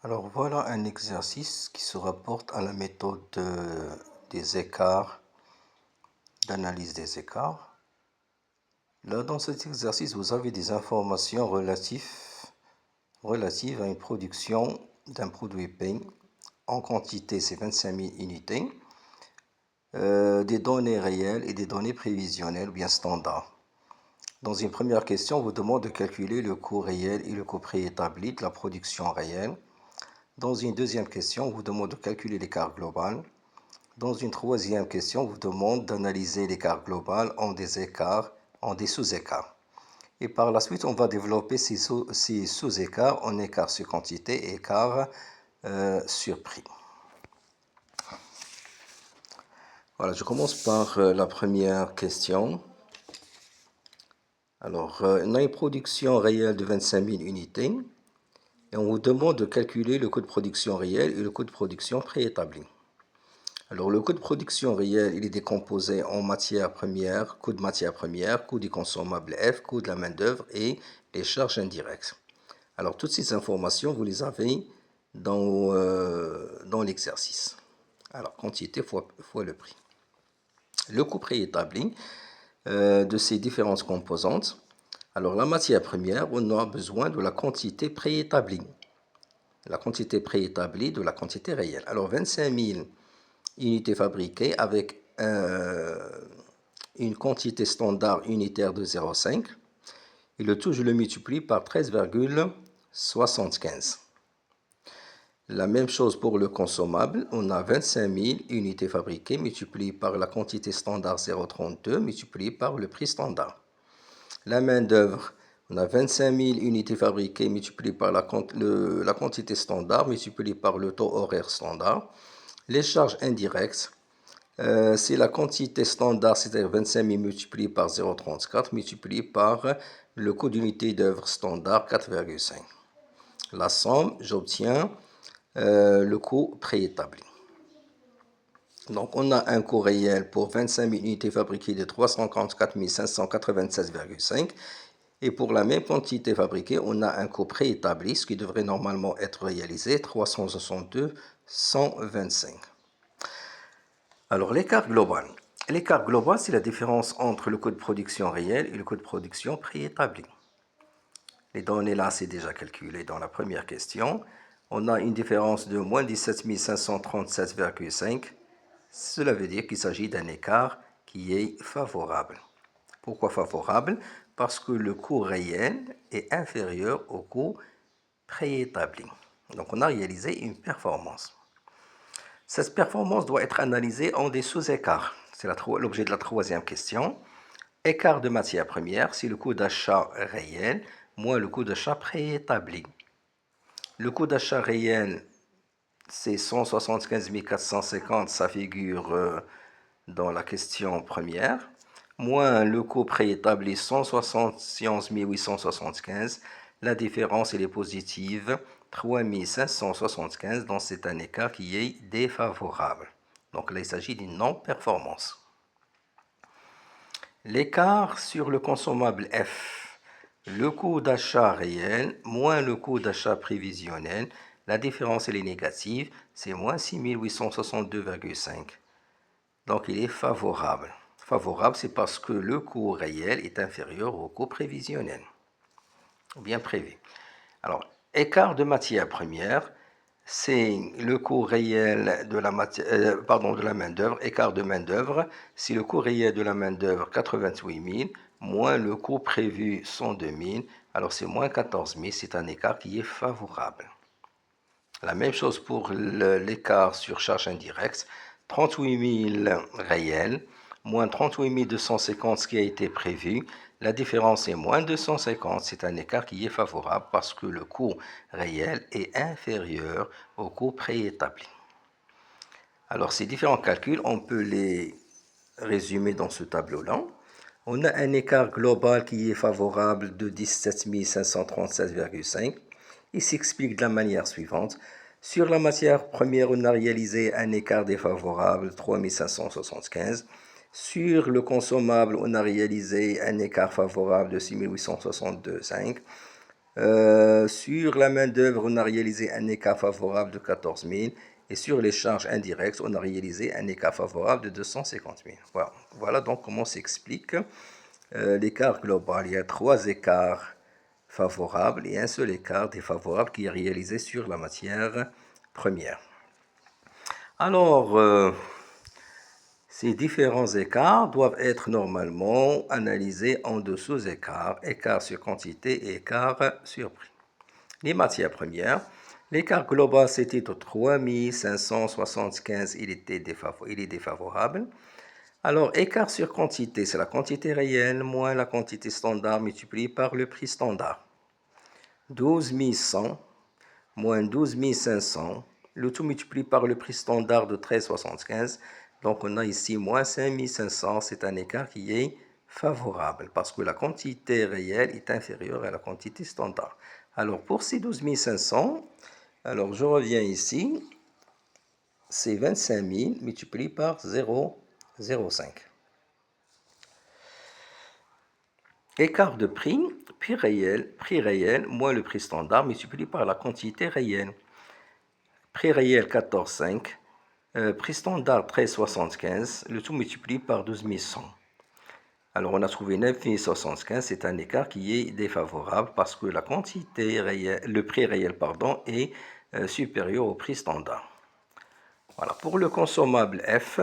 Alors voilà un exercice qui se rapporte à la méthode des écarts, d'analyse des écarts. Là, dans cet exercice, vous avez des informations relatives à une production d'un produit P. En quantité, c'est 25 000 unités. Des données réelles et des données prévisionnelles ou bien standards. Dans une première question, on vous demande de calculer le coût réel et le coût préétabli de la production réelle. Dans une deuxième question, on vous demande de calculer l'écart global. Dans une troisième question, on vous demande d'analyser l'écart global en des sous-écarts. Et par la suite, on va développer ces sous-écarts en écart sur quantité et écart sur prix. Voilà, je commence par la première question. Alors, on a une production réelle de 25 000 unités et on vous demande de calculer le coût de production réel et le coût de production préétabli. Alors, le coût de production réel, il est décomposé en matière première, coût de matière première, coût du consommable F, coût de la main-d'œuvre et les charges indirectes. Alors, toutes ces informations, vous les avez dans l'exercice. Alors, quantité fois le prix. Le coût préétabli de ces différentes composantes. Alors, la matière première, on a besoin de la quantité préétablie. La quantité préétablie de la quantité réelle. Alors, 25 000 unités fabriquées avec une quantité standard unitaire de 0,5 et le tout je le multiplie par 13,75. La même chose pour le consommable, on a 25 000 unités fabriquées multipliées par la quantité standard 0,32 multiplié par le prix standard. La main d'œuvre, on a 25 000 unités fabriquées multipliées par la quantité standard multipliée par le taux horaire standard. Les charges indirectes, c'est la quantité standard, c'est-à-dire 25 000 multiplié par 0,34 multiplié par le coût d'unité d'œuvre standard 4,5. La somme, j'obtiens le coût préétabli. Donc on a un coût réel pour 25 000 unités fabriquées de 344 596,5 et pour la même quantité fabriquée, on a un coût préétabli, ce qui devrait normalement être réalisé, 362 125. Alors, l'écart global. L'écart global, c'est la différence entre le coût de production réel et le coût de production préétabli. Les données là, c'est déjà calculé dans la première question. On a une différence de moins 17 537,5. Cela veut dire qu'il s'agit d'un écart qui est favorable. Pourquoi favorable? Parce que le coût réel est inférieur au coût préétabli. Donc, on a réalisé une performance. Cette performance doit être analysée en des sous-écarts. C'est l'objet de la troisième question. Écart de matière première, c'est le coût d'achat réel moins le coût d'achat préétabli. Le coût d'achat réel, c'est 175 450, ça figure dans la question première, moins le coût préétabli 171 875. La différence, elle est positive, 3 575, donc c'est un écart qui est défavorable. Donc là, il s'agit d'une non-performance. L'écart sur le consommable F, le coût d'achat réel moins le coût d'achat prévisionnel, la différence elle est négative, c'est moins 6 862,5. Donc il est favorable. Favorable, c'est parce que le coût réel est inférieur au coût prévisionnel, ou bien prévu. Alors, écart de matière première, c'est le coût réel de la main-d'œuvre, écart de main-d'œuvre, c'est le coût réel de la main-d'œuvre 88 000 moins le coût prévu 102 000, alors c'est moins 14 000, c'est un écart qui est favorable. La même chose pour l'écart sur charge indirecte, 38 000 réels moins 38 250 ce qui a été prévu. La différence est moins 250, c'est un écart qui est favorable parce que le coût réel est inférieur au coût préétabli. Alors ces différents calculs, on peut les résumer dans ce tableau-là. On a un écart global qui est favorable de 17 537,5. Il s'explique de la manière suivante. Sur la matière première, on a réalisé un écart défavorable, 3 575. Sur le consommable, on a réalisé un écart favorable de 6 862,5. Sur la main-d'œuvre, on a réalisé un écart favorable de 14 000. Et sur les charges indirectes, on a réalisé un écart favorable de 250 000. Voilà, voilà donc comment s'explique l'écart global. Il y a 3 écarts favorables et un seul écart défavorable qui est réalisé sur la matière première. Alors, ces différents écarts doivent être normalement analysés en deux sous-écarts, écart sur quantité et écart sur prix. Les matières premières, l'écart global c'était de 3575, il est défavorable. Alors, écart sur quantité, c'est la quantité réelle moins la quantité standard multipliée par le prix standard. 12 100 moins 12 500, le tout multiplié par le prix standard de 13,75. Donc, on a ici moins 5 500, c'est un écart qui est favorable parce que la quantité réelle est inférieure à la quantité standard. Alors, pour ces 12 500, alors je reviens ici, c'est 25 000 multiplié par 0,05. Écart de prix réel moins le prix standard multiplié par la quantité réelle. Prix réel 14,5, prix standard 13,75, le tout multiplié par 12 100. Alors on a trouvé 9 075, c'est un écart qui est défavorable parce que la quantité réelle, le prix réel pardon, est supérieur au prix standard. Voilà, pour le consommable F,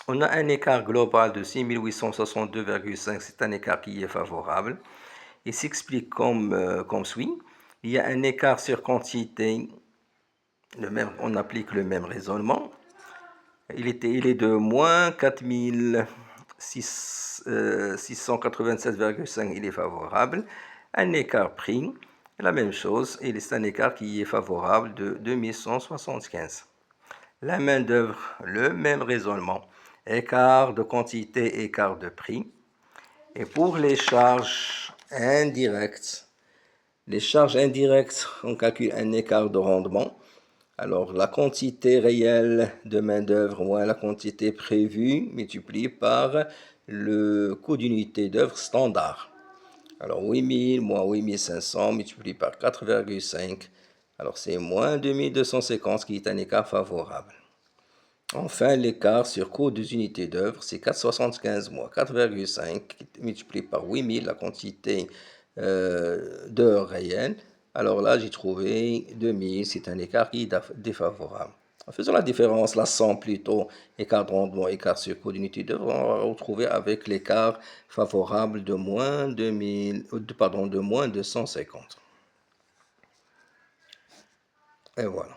on a un écart global de 6 862,5, c'est un écart qui est favorable. Il s'explique comme suit. Il y a un écart sur quantité, on applique le même raisonnement. Il est de moins 4687,5, il est favorable. Un écart prix, la même chose, et c'est un écart qui est favorable de 2175. La main-d'œuvre, le même raisonnement. Écart de quantité, écart de prix. Et pour les charges indirectes, on calcule un écart de rendement. Alors, la quantité réelle de main-d'œuvre moins la quantité prévue multipliée par le coût d'unité d'œuvre standard. Alors, 8000 moins 8500 multiplié par 4,5. Alors, c'est moins 2250 qui est un écart favorable. Enfin, l'écart sur coût des unités d'œuvre, c'est 4,75 moins 4,5 multiplié par 8000, la quantité d'heures réelles. Alors là, j'ai trouvé 2000, c'est un écart qui est défavorable. En faisant la différence, la somme plutôt, écart de rendement, écart sur coût d'unité d'œuvre, on va retrouver avec l'écart favorable de moins 250. Et voilà.